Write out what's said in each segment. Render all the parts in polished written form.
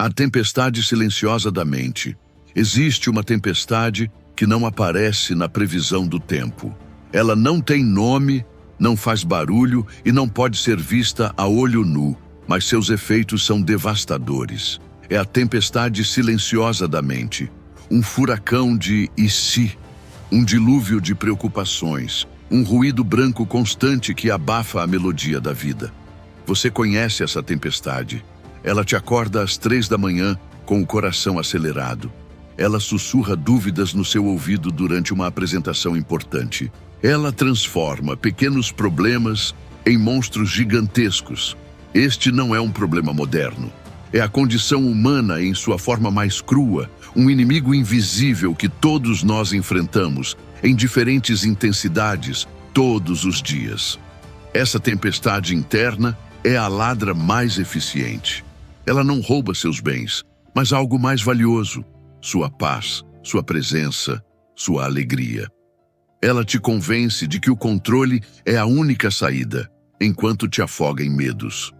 A tempestade silenciosa da mente. Existe uma tempestade que não aparece na previsão do tempo. Ela não tem nome, não faz barulho e não pode ser vista a olho nu, mas seus efeitos são devastadores. É a tempestade silenciosa da mente. Um furacão de "e se", um dilúvio de preocupações, um ruído branco constante que abafa a melodia da vida. Você conhece essa tempestade. Ela te acorda às 3 da manhã com o coração acelerado. Ela sussurra dúvidas no seu ouvido durante uma apresentação importante. Ela transforma pequenos problemas em monstros gigantescos. Este não é um problema moderno. É a condição humana em sua forma mais crua, um inimigo invisível que todos nós enfrentamos, em diferentes intensidades, todos os dias. Essa tempestade interna é a ladra mais eficiente. Ela não rouba seus bens, mas algo mais valioso: sua paz, sua presença, sua alegria. Ela te convence de que o controle é a única saída, enquanto te afoga em medos.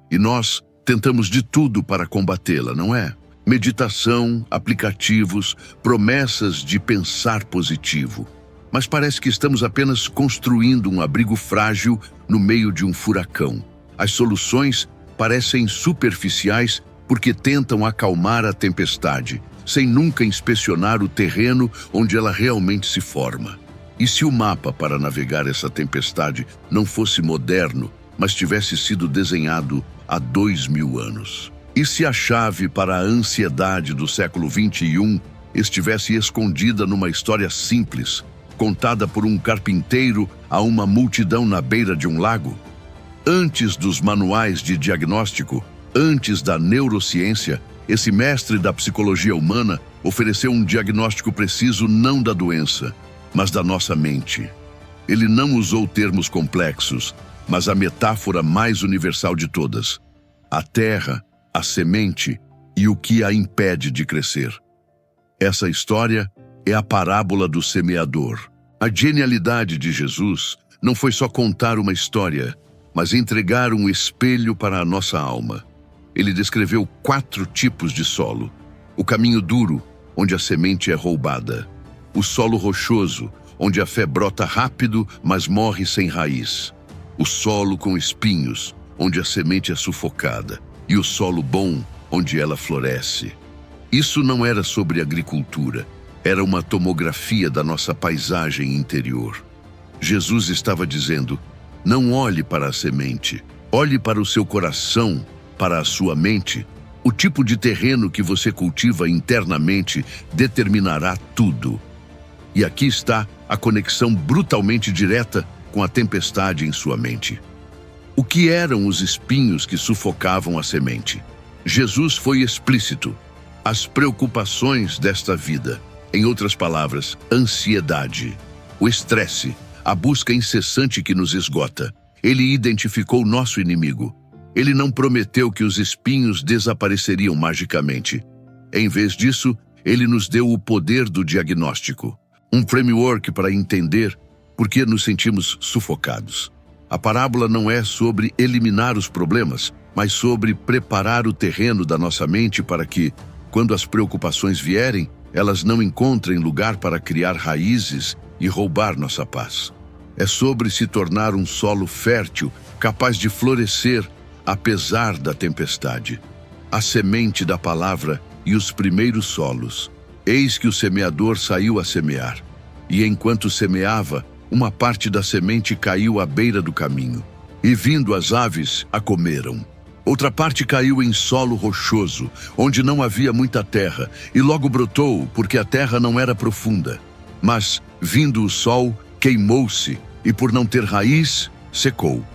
E nós tentamos de tudo para combatê-la, não é? Meditação, aplicativos, promessas de pensar positivo. Mas parece que estamos apenas construindo um abrigo frágil no meio de um furacão. As soluções parecem superficiais porque tentam acalmar a tempestade, sem nunca inspecionar o terreno onde ela realmente se forma. E se o mapa para navegar essa tempestade não fosse moderno, mas tivesse sido desenhado há 2000 anos? E se a chave para a ansiedade do século XXI estivesse escondida numa história simples, contada por um carpinteiro a uma multidão na beira de um lago? Antes dos manuais de diagnóstico, antes da neurociência, esse mestre da psicologia humana ofereceu um diagnóstico preciso não da doença, mas da nossa mente. Ele não usou termos complexos, mas a metáfora mais universal de todas: a terra, a semente e o que a impede de crescer. Essa história é a parábola do semeador. A genialidade de Jesus não foi só contar uma história, mas entregar um espelho para a nossa alma. Ele descreveu 4 tipos de solo: o caminho duro, onde a semente é roubada; o solo rochoso, onde a fé brota rápido, mas morre sem raiz; o solo com espinhos, onde a semente é sufocada; e o solo bom, onde ela floresce. Isso não era sobre agricultura, era uma tomografia da nossa paisagem interior. Jesus estava dizendo: não olhe para a semente, olhe para o seu coração, para a sua mente. O tipo de terreno que você cultiva internamente determinará tudo. E aqui está a conexão brutalmente direta com a tempestade em sua mente. O que eram os espinhos que sufocavam a semente? Jesus foi explícito: as preocupações desta vida. Em outras palavras, ansiedade, o estresse, a busca incessante que nos esgota. Ele identificou nosso inimigo. Ele não prometeu que os espinhos desapareceriam magicamente. Em vez disso, ele nos deu o poder do diagnóstico, um framework para entender por que nos sentimos sufocados. A parábola não é sobre eliminar os problemas, mas sobre preparar o terreno da nossa mente para que, quando as preocupações vierem, elas não encontrem lugar para criar raízes e roubar nossa paz. É sobre se tornar um solo fértil, capaz de florescer apesar da tempestade. A semente da palavra e os primeiros solos. Eis que o semeador saiu a semear, e enquanto semeava, uma parte da semente caiu à beira do caminho, e vindo as aves, a comeram. Outra parte caiu em solo rochoso, onde não havia muita terra, e logo brotou, porque a terra não era profunda. Mas, vindo o sol, queimou-se, e por não ter raiz, secou.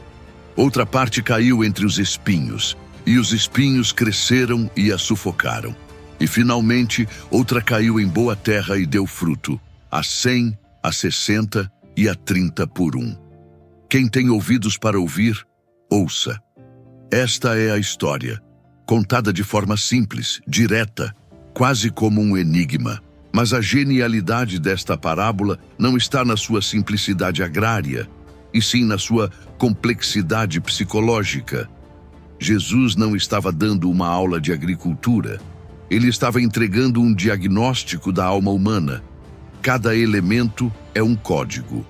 Outra parte caiu entre os espinhos, e os espinhos cresceram e a sufocaram. E finalmente, outra caiu em boa terra e deu fruto, a 100, a 60 e a 30 por 1. Quem tem ouvidos para ouvir, ouça. Esta é a história, contada de forma simples, direta, quase como um enigma. Mas a genialidade desta parábola não está na sua simplicidade agrária, e sim na sua complexidade psicológica. Jesus não estava dando uma aula de agricultura. Ele estava entregando um diagnóstico da alma humana. Cada elemento é um código.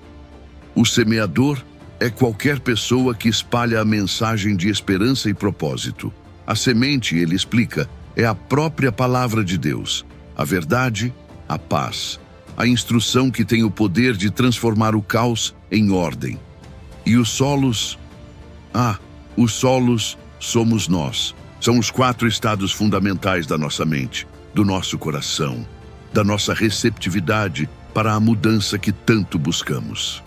O semeador é qualquer pessoa que espalha a mensagem de esperança e propósito. A semente, ele explica, é a própria palavra de Deus, a verdade, a paz, a instrução que tem o poder de transformar o caos em ordem. E os solos? Os solos somos nós. São os 4 estados fundamentais da nossa mente, do nosso coração, da nossa receptividade para a mudança que tanto buscamos.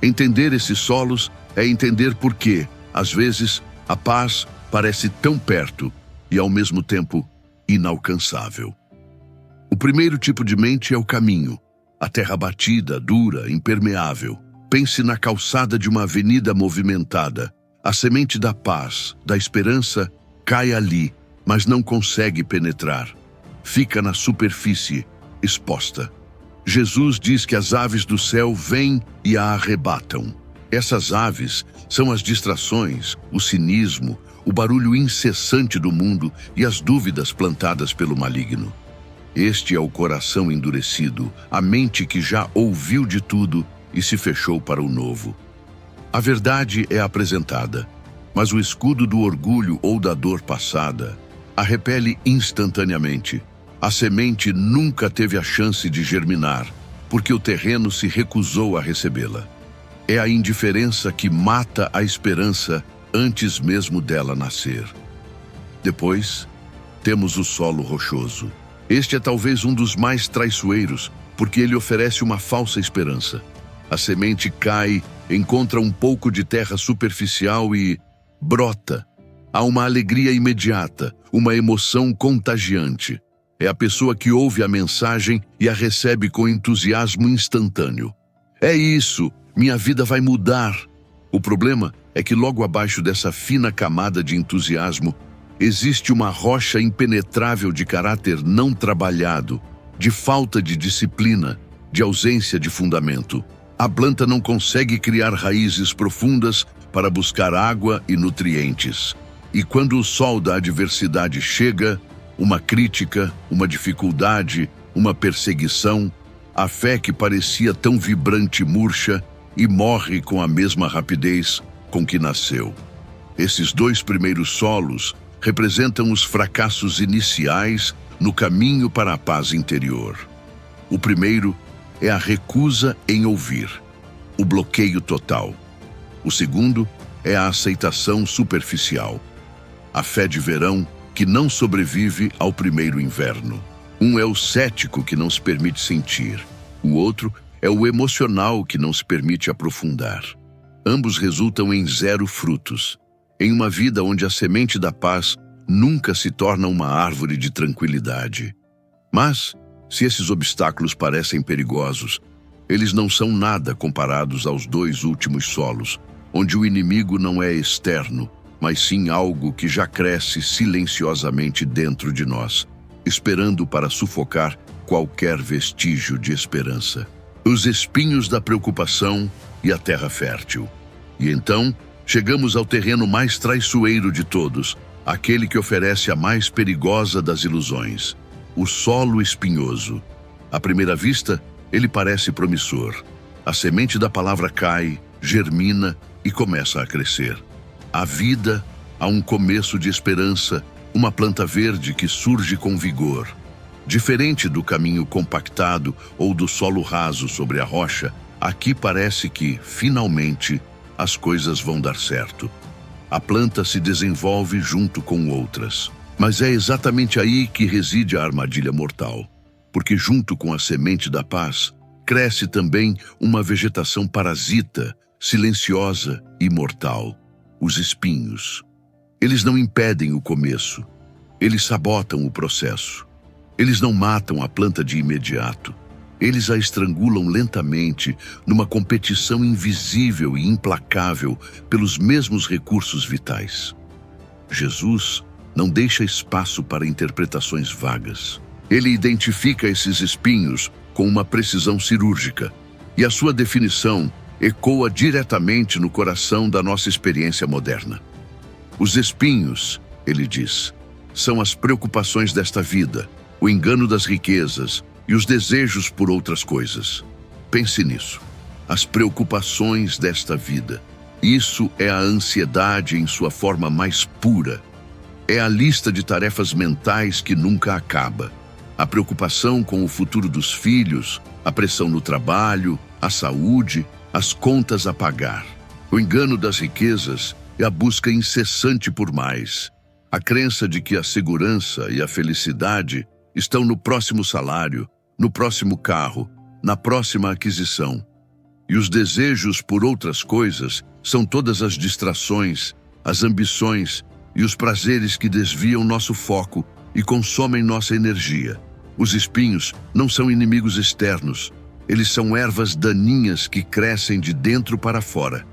Entender esses solos é entender por que, às vezes, a paz parece tão perto e, ao mesmo tempo, inalcançável. O primeiro tipo de mente é o caminho, a terra batida, dura, impermeável. Pense na calçada de uma avenida movimentada. A semente da paz, da esperança, cai ali, mas não consegue penetrar. Fica na superfície, exposta. Jesus diz que as aves do céu vêm e a arrebatam. Essas aves são as distrações, o cinismo, o barulho incessante do mundo e as dúvidas plantadas pelo maligno. Este é o coração endurecido, a mente que já ouviu de tudo e se fechou para o novo. A verdade é apresentada, mas o escudo do orgulho ou da dor passada a repele instantaneamente. A semente nunca teve a chance de germinar, porque o terreno se recusou a recebê-la. É a indiferença que mata a esperança antes mesmo dela nascer. Depois, temos o solo rochoso. Este é talvez um dos mais traiçoeiros, porque ele oferece uma falsa esperança. A semente cai, encontra um pouco de terra superficial e brota. Há uma alegria imediata, uma emoção contagiante. É a pessoa que ouve a mensagem e a recebe com entusiasmo instantâneo. É isso, minha vida vai mudar. O problema é que logo abaixo dessa fina camada de entusiasmo, existe uma rocha impenetrável de caráter não trabalhado, de falta de disciplina, de ausência de fundamento. A planta não consegue criar raízes profundas para buscar água e nutrientes. E quando o sol da adversidade chega, uma crítica, uma dificuldade, uma perseguição, a fé que parecia tão vibrante murcha e morre com a mesma rapidez com que nasceu. Esses 2 primeiros solos representam os fracassos iniciais no caminho para a paz interior. O primeiro é a recusa em ouvir, o bloqueio total. O segundo é a aceitação superficial, a fé de verão que não sobrevive ao primeiro inverno. Um é o cético que não se permite sentir, o outro é o emocional que não se permite aprofundar. Ambos resultam em 0 frutos, em uma vida onde a semente da paz nunca se torna uma árvore de tranquilidade. Mas, se esses obstáculos parecem perigosos, eles não são nada comparados aos 2 últimos solos, onde o inimigo não é externo, mas sim algo que já cresce silenciosamente dentro de nós, esperando para sufocar qualquer vestígio de esperança. Os espinhos da preocupação e a terra fértil. E então, chegamos ao terreno mais traiçoeiro de todos, aquele que oferece a mais perigosa das ilusões, o solo espinhoso. À primeira vista, ele parece promissor. A semente da palavra cai, germina e começa a crescer. A vida, há um começo de esperança, uma planta verde que surge com vigor. Diferente do caminho compactado ou do solo raso sobre a rocha, aqui parece que, finalmente, as coisas vão dar certo. A planta se desenvolve junto com outras. Mas é exatamente aí que reside a armadilha mortal. Porque junto com a semente da paz, cresce também uma vegetação parasita, silenciosa e mortal. Os espinhos. Eles não impedem o começo. Eles sabotam o processo. Eles não matam a planta de imediato. Eles a estrangulam lentamente numa competição invisível e implacável pelos mesmos recursos vitais. Jesus não deixa espaço para interpretações vagas. Ele identifica esses espinhos com uma precisão cirúrgica, e a sua definição ecoa diretamente no coração da nossa experiência moderna. Os espinhos, ele diz, são as preocupações desta vida, o engano das riquezas e os desejos por outras coisas. Pense nisso. As preocupações desta vida. Isso é a ansiedade em sua forma mais pura. É a lista de tarefas mentais que nunca acaba. A preocupação com o futuro dos filhos, a pressão no trabalho, a saúde, as contas a pagar. O engano das riquezas é a busca incessante por mais. A crença de que a segurança e a felicidade estão no próximo salário, no próximo carro, na próxima aquisição. E os desejos por outras coisas são todas as distrações, as ambições e os prazeres que desviam nosso foco e consomem nossa energia. Os espinhos não são inimigos externos, eles são ervas daninhas que crescem de dentro para fora.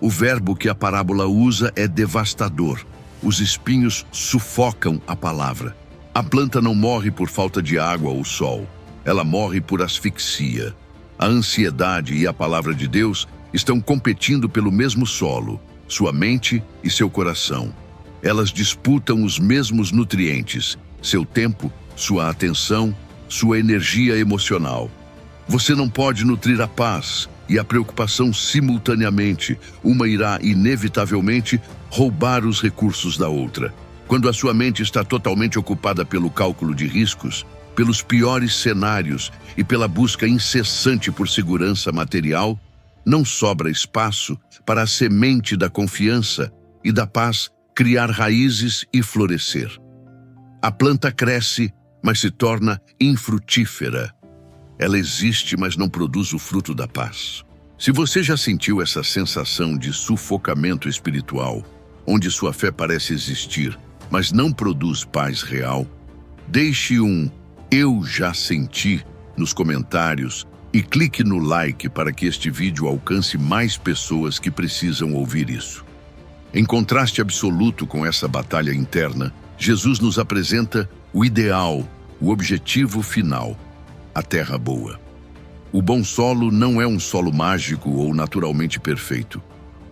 O verbo que a parábola usa é devastador. Os espinhos sufocam a palavra. A planta não morre por falta de água ou sol, ela morre por asfixia. A ansiedade e a palavra de Deus estão competindo pelo mesmo solo, sua mente e seu coração. Elas disputam os mesmos nutrientes, seu tempo, sua atenção, sua energia emocional. Você não pode nutrir a paz e a preocupação simultaneamente. Uma irá, inevitavelmente, roubar os recursos da outra. Quando a sua mente está totalmente ocupada pelo cálculo de riscos, pelos piores cenários e pela busca incessante por segurança material, não sobra espaço para a semente da confiança e da paz criar raízes e florescer. A planta cresce, mas se torna infrutífera. Ela existe, mas não produz o fruto da paz. Se você já sentiu essa sensação de sufocamento espiritual, onde sua fé parece existir, mas não produz paz real, deixe um "eu já senti" nos comentários e clique no like para que este vídeo alcance mais pessoas que precisam ouvir isso. Em contraste absoluto com essa batalha interna, Jesus nos apresenta o ideal, o objetivo final, a terra boa. O bom solo não é um solo mágico ou naturalmente perfeito.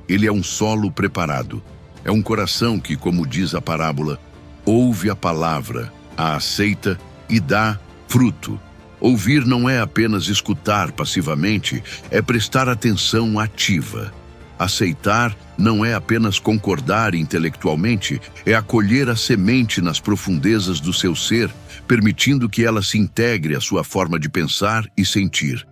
Ele é um solo preparado. É um coração que, como diz a parábola, ouve a palavra, a aceita e dá fruto. Ouvir não é apenas escutar passivamente, é prestar atenção ativa. Aceitar não é apenas concordar intelectualmente, é acolher a semente nas profundezas do seu ser, permitindo que ela se integre à sua forma de pensar e sentir.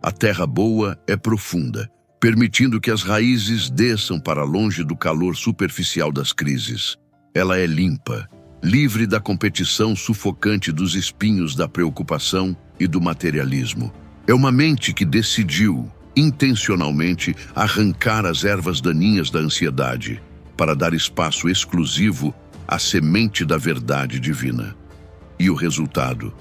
A terra boa é profunda, permitindo que as raízes desçam para longe do calor superficial das crises. Ela é limpa, livre da competição sufocante dos espinhos da preocupação e do materialismo. É uma mente que decidiu, intencionalmente, arrancar as ervas daninhas da ansiedade, para dar espaço exclusivo à semente da verdade divina. E o resultado?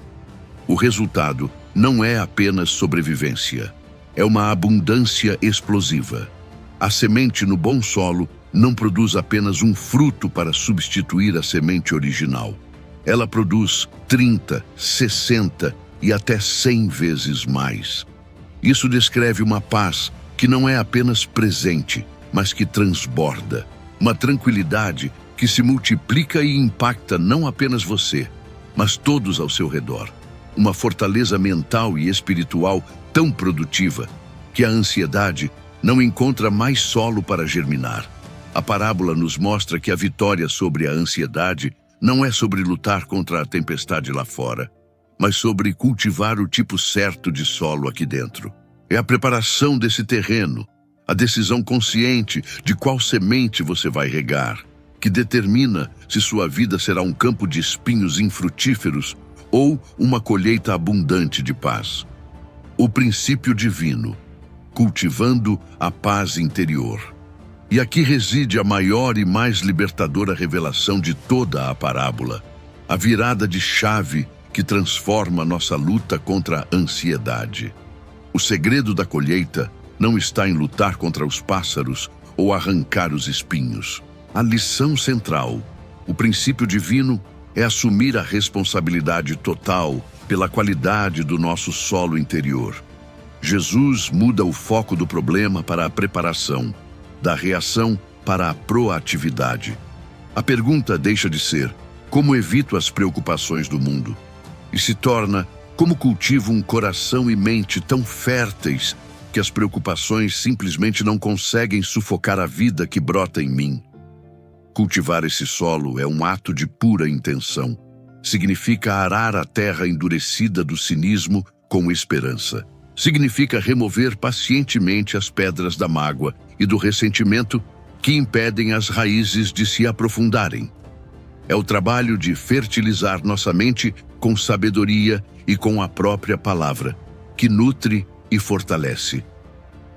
O resultado não é apenas sobrevivência, é uma abundância explosiva. A semente no bom solo não produz apenas um fruto para substituir a semente original. Ela produz 30, 60 e até 100 vezes mais. Isso descreve uma paz que não é apenas presente, mas que transborda. Uma tranquilidade que se multiplica e impacta não apenas você, mas todos ao seu redor. Uma fortaleza mental e espiritual tão produtiva que a ansiedade não encontra mais solo para germinar. A parábola nos mostra que a vitória sobre a ansiedade não é sobre lutar contra a tempestade lá fora, mas sobre cultivar o tipo certo de solo aqui dentro. É a preparação desse terreno, a decisão consciente de qual semente você vai regar, que determina se sua vida será um campo de espinhos infrutíferos ou uma colheita abundante de paz. O princípio divino, cultivando a paz interior. E aqui reside a maior e mais libertadora revelação de toda a parábola, a virada de chave que transforma nossa luta contra a ansiedade. O segredo da colheita não está em lutar contra os pássaros ou arrancar os espinhos. A lição central, o princípio divino, é assumir a responsabilidade total pela qualidade do nosso solo interior. Jesus muda o foco do problema para a preparação, da reação para a proatividade. A pergunta deixa de ser: como evito as preocupações do mundo? E se torna: como cultivo um coração e mente tão férteis que as preocupações simplesmente não conseguem sufocar a vida que brota em mim? Cultivar esse solo é um ato de pura intenção. Significa arar a terra endurecida do cinismo com esperança. Significa remover pacientemente as pedras da mágoa e do ressentimento que impedem as raízes de se aprofundarem. É o trabalho de fertilizar nossa mente com sabedoria e com a própria palavra, que nutre e fortalece.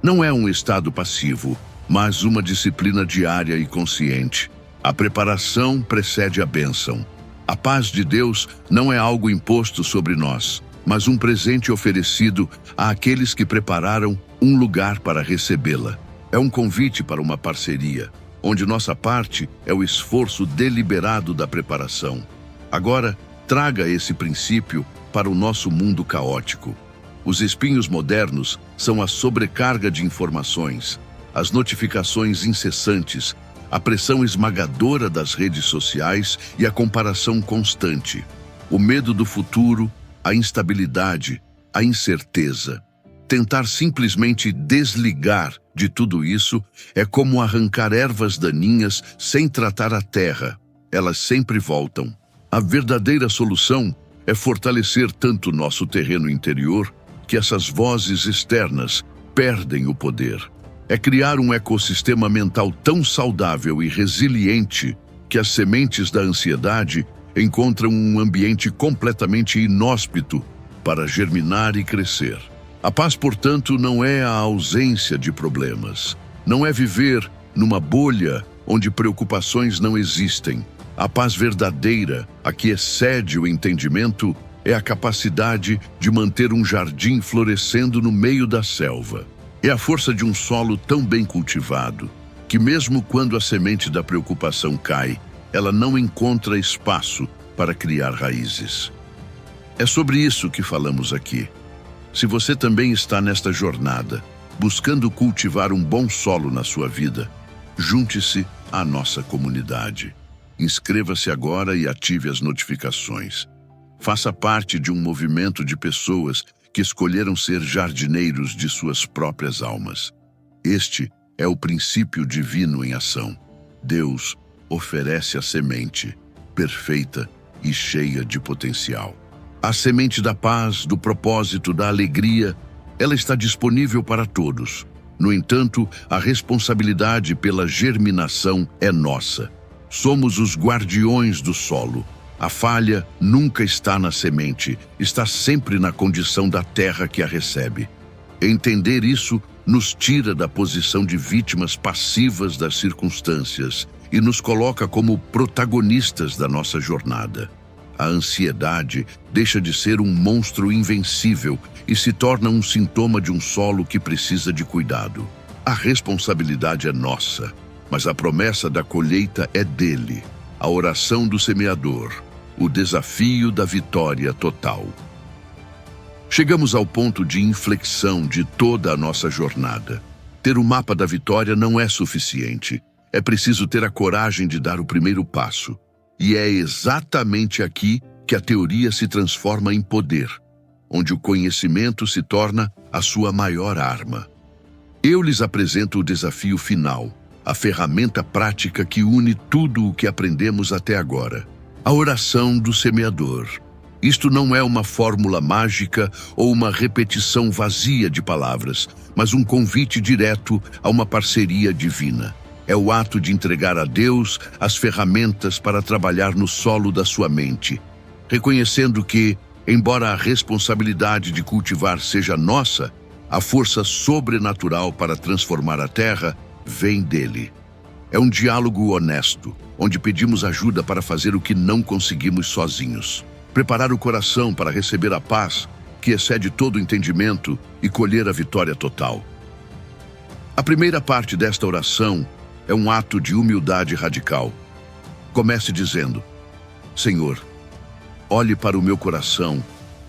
Não é um estado passivo, mas uma disciplina diária e consciente. A preparação precede a bênção. A paz de Deus não é algo imposto sobre nós, mas um presente oferecido àqueles que prepararam um lugar para recebê-la. É um convite para uma parceria, onde nossa parte é o esforço deliberado da preparação. Agora, traga esse princípio para o nosso mundo caótico. Os espinhos modernos são a sobrecarga de informações, as notificações incessantes, a pressão esmagadora das redes sociais e a comparação constante, o medo do futuro, a instabilidade, a incerteza. Tentar simplesmente desligar de tudo isso é como arrancar ervas daninhas sem tratar a terra. Elas sempre voltam. A verdadeira solução é fortalecer tanto nosso terreno interior que essas vozes externas perdem o poder. É criar um ecossistema mental tão saudável e resiliente que as sementes da ansiedade encontram um ambiente completamente inóspito para germinar e crescer. A paz, portanto, não é a ausência de problemas. Não é viver numa bolha onde preocupações não existem. A paz verdadeira, a que excede o entendimento, é a capacidade de manter um jardim florescendo no meio da selva. É a força de um solo tão bem cultivado que, mesmo quando a semente da preocupação cai, ela não encontra espaço para criar raízes. É sobre isso que falamos aqui. Se você também está nesta jornada, buscando cultivar um bom solo na sua vida, junte-se à nossa comunidade. Inscreva-se agora e ative as notificações. Faça parte de um movimento de pessoas que escolheram ser jardineiros de suas próprias almas. Este é o princípio divino em ação. Deus oferece a semente, perfeita e cheia de potencial. A semente da paz, do propósito, da alegria, ela está disponível para todos. No entanto, a responsabilidade pela germinação é nossa. Somos os guardiões do solo. A falha nunca está na semente, está sempre na condição da terra que a recebe. Entender isso nos tira da posição de vítimas passivas das circunstâncias e nos coloca como protagonistas da nossa jornada. A ansiedade deixa de ser um monstro invencível e se torna um sintoma de um solo que precisa de cuidado. A responsabilidade é nossa, mas a promessa da colheita é dele. A oração do semeador, o desafio da vitória total. Chegamos ao ponto de inflexão de toda a nossa jornada. Ter o mapa da vitória não é suficiente. É preciso ter a coragem de dar o primeiro passo. E é exatamente aqui que a teoria se transforma em poder, onde o conhecimento se torna a sua maior arma. Eu lhes apresento o desafio final, a ferramenta prática que une tudo o que aprendemos até agora. A oração do semeador. Isto não é uma fórmula mágica ou uma repetição vazia de palavras, mas um convite direto a uma parceria divina. É o ato de entregar a Deus as ferramentas para trabalhar no solo da sua mente, reconhecendo que, embora a responsabilidade de cultivar seja nossa, a força sobrenatural para transformar a terra vem dele. É um diálogo honesto, onde pedimos ajuda para fazer o que não conseguimos sozinhos. Preparar o coração para receber a paz, que excede todo o entendimento, e colher a vitória total. A primeira parte desta oração é um ato de humildade radical. Comece dizendo: Senhor, olhe para o meu coração,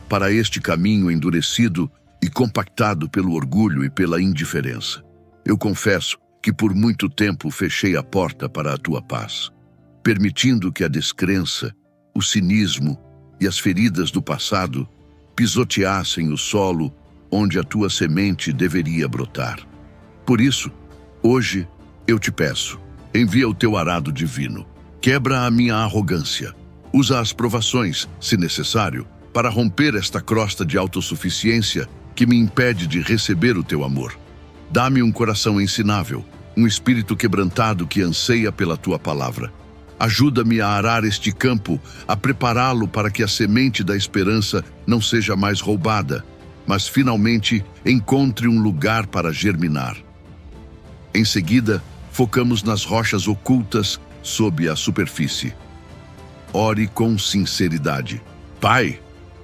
para este caminho endurecido e compactado pelo orgulho e pela indiferença. Eu confesso que por muito tempo fechei a porta para a tua paz. permitindo que a descrença, o cinismo e as feridas do passado pisoteassem o solo onde a tua semente deveria brotar. Por isso, hoje eu te peço, envia o teu arado divino, quebra a minha arrogância, usa as provações, se necessário, para romper esta crosta de autossuficiência que me impede de receber o teu amor. Dá-me um coração ensinável, um espírito quebrantado que anseia pela tua palavra. Ajuda-me a arar este campo, a prepará-lo para que a semente da esperança não seja mais roubada, mas finalmente encontre um lugar para germinar. Em seguida, focamos nas rochas ocultas sob a superfície. Ore com sinceridade. Pai,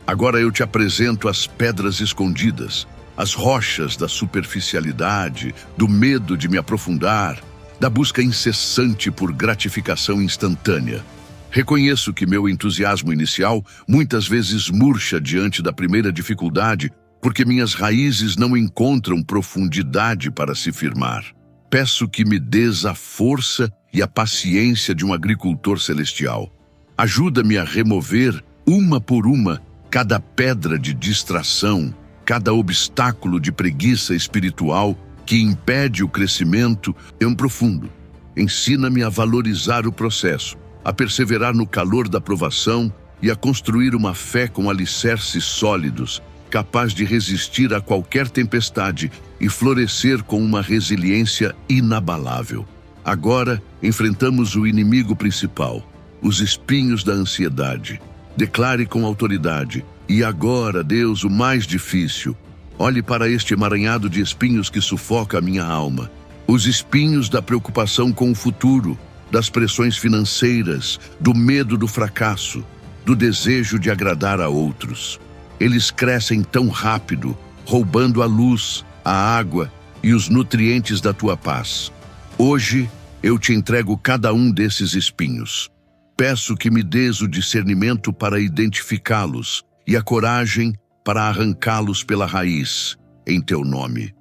agora eu te apresento as pedras escondidas, as rochas da superficialidade, do medo de me aprofundar, da busca incessante por gratificação instantânea. Reconheço que meu entusiasmo inicial muitas vezes murcha diante da primeira dificuldade, porque minhas raízes não encontram profundidade para se firmar. Peço que me dês a força e a paciência de um agricultor celestial. Ajuda-me a remover, uma por uma, cada pedra de distração, cada obstáculo de preguiça espiritual que impede o crescimento em profundo. Ensina-me a valorizar o processo, a perseverar no calor da provação e a construir uma fé com alicerces sólidos, capaz de resistir a qualquer tempestade e florescer com uma resiliência inabalável. Agora, enfrentamos o inimigo principal, os espinhos da ansiedade. Declare com autoridade: e agora, Deus, o mais difícil. Olhe para este emaranhado de espinhos que sufoca a minha alma. Os espinhos da preocupação com o futuro, das pressões financeiras, do medo do fracasso, do desejo de agradar a outros. Eles crescem tão rápido, roubando a luz, a água e os nutrientes da tua paz. Hoje, eu te entrego cada um desses espinhos. Peço que me dês o discernimento para identificá-los e a coragem para arrancá-los pela raiz, em teu nome.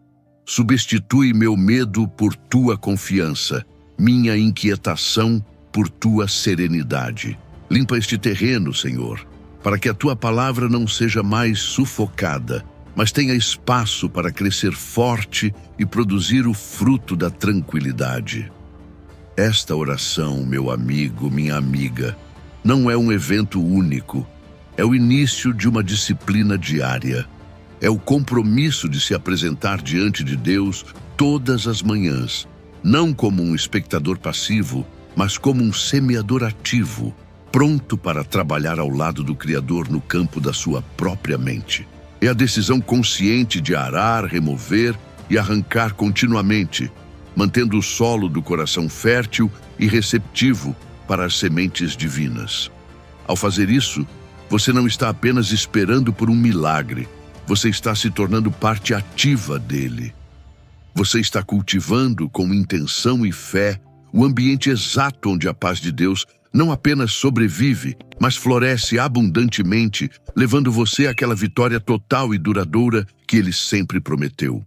Substitui meu medo por tua confiança, minha inquietação por tua serenidade. Limpa este terreno, Senhor, para que a tua palavra não seja mais sufocada, mas tenha espaço para crescer forte e produzir o fruto da tranquilidade. Esta oração, meu amigo, minha amiga, não é um evento único. É o início de uma disciplina diária. É o compromisso de se apresentar diante de Deus todas as manhãs, não como um espectador passivo, mas como um semeador ativo, pronto para trabalhar ao lado do Criador no campo da sua própria mente. É a decisão consciente de arar, remover e arrancar continuamente, mantendo o solo do coração fértil e receptivo para as sementes divinas. Ao fazer isso, você não está apenas esperando por um milagre, você está se tornando parte ativa dele. Você está cultivando com intenção e fé o ambiente exato onde a paz de Deus não apenas sobrevive, mas floresce abundantemente, levando você àquela vitória total e duradoura que ele sempre prometeu.